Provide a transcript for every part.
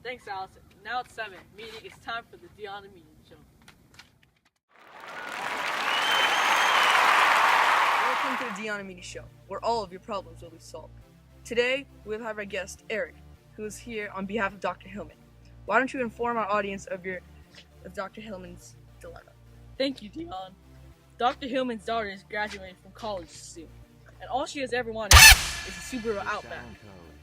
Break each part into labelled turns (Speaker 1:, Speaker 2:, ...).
Speaker 1: Thanks, Allison. Now it's 7. Meaning it's time for the Dian Meeting Show.
Speaker 2: Welcome to the Dian Meeting Show, where all of your problems will be solved. Today, we'll have our guest, Eric, who is here on behalf of Dr. Hillman. Why don't you inform our audience of Dr. Hillman's dilemma?
Speaker 1: Thank you, Dion. Dr. Hillman's daughter is graduating from college soon, and all she has ever wanted is a Subaru Outback.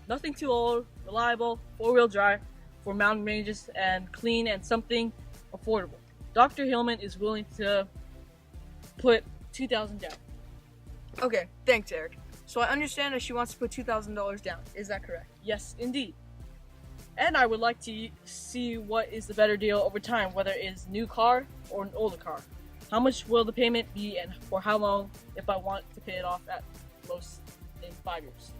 Speaker 1: Nothing too old, reliable, 4-wheel drive for mountain ranges, and clean and something affordable. Dr. Hillman is willing to put $2,000 down.
Speaker 2: Okay, thanks, Eric. So I understand that she wants to put $2,000 down. Is that correct?
Speaker 1: Yes, indeed. And I would like to see what is the better deal over time, whether it is a new car or an older car. How much will the payment be and for how long if I want to pay it off at most in 5 years?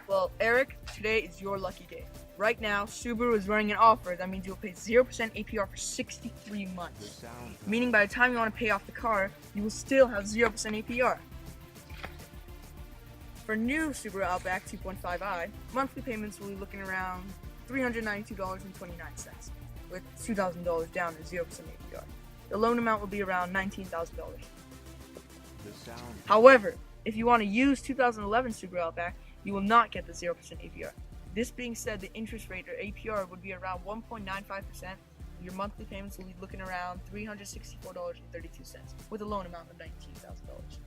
Speaker 2: Well, Eric, today is your lucky day. Right now, Subaru is running an offer that means you'll pay 0% APR for 63 months. Meaning by the time you want to pay off the car, you will still have 0% APR. For new Subaru Outback 2.5i, monthly payments will be looking around $392.29, with $2,000 down and 0% APR. The loan amount will be around $19,000. However, if you want to use 2011 Subaru Outback, you will not get the 0% APR. This being said, the interest rate or APR would be around 1.95%. Your monthly payments will be looking around $364.32, with a loan amount of $19,000.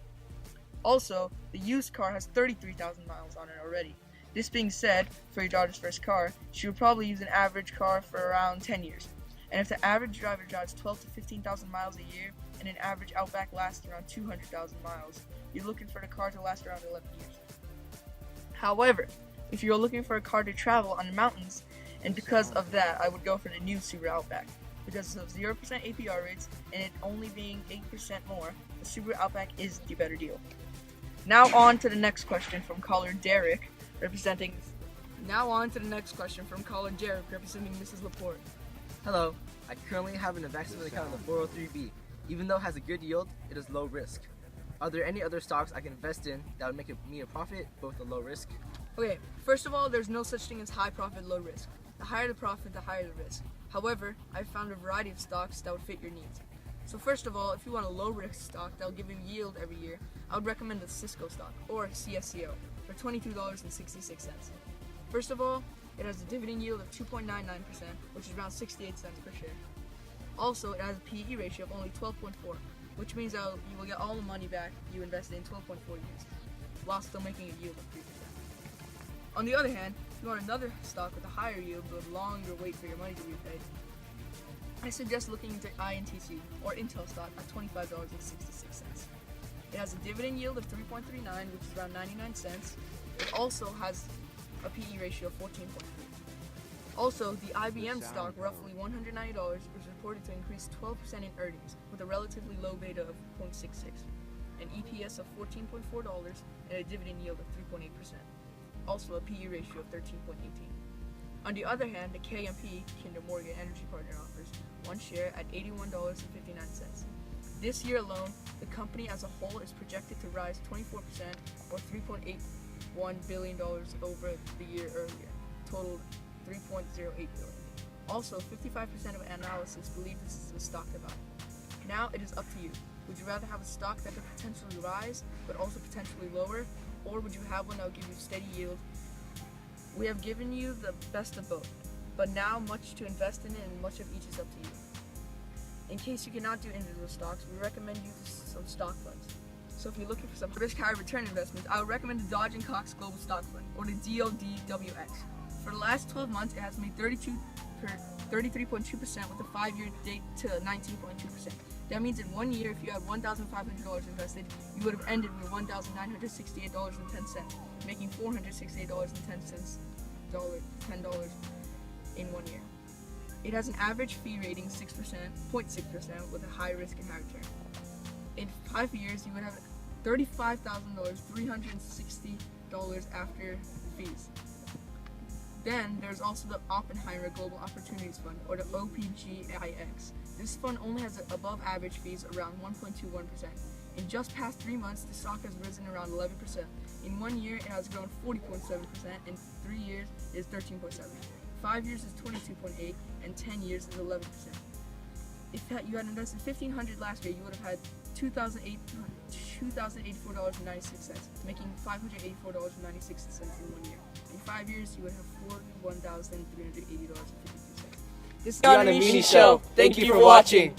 Speaker 2: Also, the used car has 33,000 miles on it already. This being said, for your daughter's first car, she would probably use an average car for around 10 years. And if the average driver drives 12 to 15,000 miles a year, and an average Outback lasts around 200,000 miles, you're looking for the car to last around 11 years. However, if you're looking for a car to travel on the mountains, and because of that, I would go for the new Subaru Outback. Because of 0% APR rates, and it only being 8% more, the Subaru Outback is the better deal. Now on to the next question from caller Derek, representing Mrs. Laporte.
Speaker 3: Hello, I currently have an investment account in the 403B. Even though it has a good yield, it is low risk. Are there any other stocks I can invest in that would make me a profit, but with a low risk?
Speaker 2: Okay, first of all, there's no such thing as high profit, low risk. The higher the profit, the higher the risk. However, I've found a variety of stocks that would fit your needs. So first of all, if you want a low risk stock that will give you yield every year, I would recommend the Cisco stock, or CSCO, for $22.66. First of all, it has a dividend yield of 2.99%, which is around 68 cents per share. Also, it has a PE ratio of only 12.4, which means that you will get all the money back you invested in 12.4 years, while still making a yield of 3%. On the other hand, if you want another stock with a higher yield but longer wait for your money to be paid, I suggest looking into INTC, or Intel stock, at $25.66. It has a dividend yield of 3.39, which is around 99 cents. It also has a PE ratio of 14.3. Also, the IBM stock, roughly $190, is reported to increase 12% in earnings, with a relatively low beta of 0.66, an EPS of $14.4, and a dividend yield of 3.8%. Also a PE ratio of 13.18. On the other hand, the KMP, Kinder Morgan Energy Partner, offers one share at $81.59. This year alone, the company as a whole is projected to rise 24%, or $3.81 billion over the year earlier, totaled $3.08 billion. Also, 55% of analysts believe this is a stock to buy. Now it is up to you. Would you rather have a stock that could potentially rise, but also potentially lower, or would you have one that will give you steady yield? We have given you the best of both, but now much to invest in it and much of each is up to you. In case you cannot do individual stocks, we recommend you some stock funds. So if you're looking for some risk high return investments, I would recommend the Dodge & Cox Global Stock Fund, or the DODWX. For the last 12 months, it has made 33.2% with a 5-year date to 19.2%. That means in 1 year, if you had $1,500 invested, you would have ended with $1,968.10, making $468.10 in 1 year. It has an average fee rating 0.6% with a high risk and high return. In 5 years, you would have $35,000, $360 after fees. Then there's also the Oppenheimer Global Opportunities Fund, or the OPGIX. This fund only has above average fees around 1.21%. In just past 3 months, the stock has risen around 11%. In 1 year, it has grown 40.7%. In 3 years, it is 13.7%. 5 years is 22.8, and 10 years is 11%. If you had invested $1,500 last year, you would have had $2,084.96, making $584.96 in 1 year. In 5 years, you would have $41,380.52. This is
Speaker 4: Dian and Mini Show. Thank you for watching.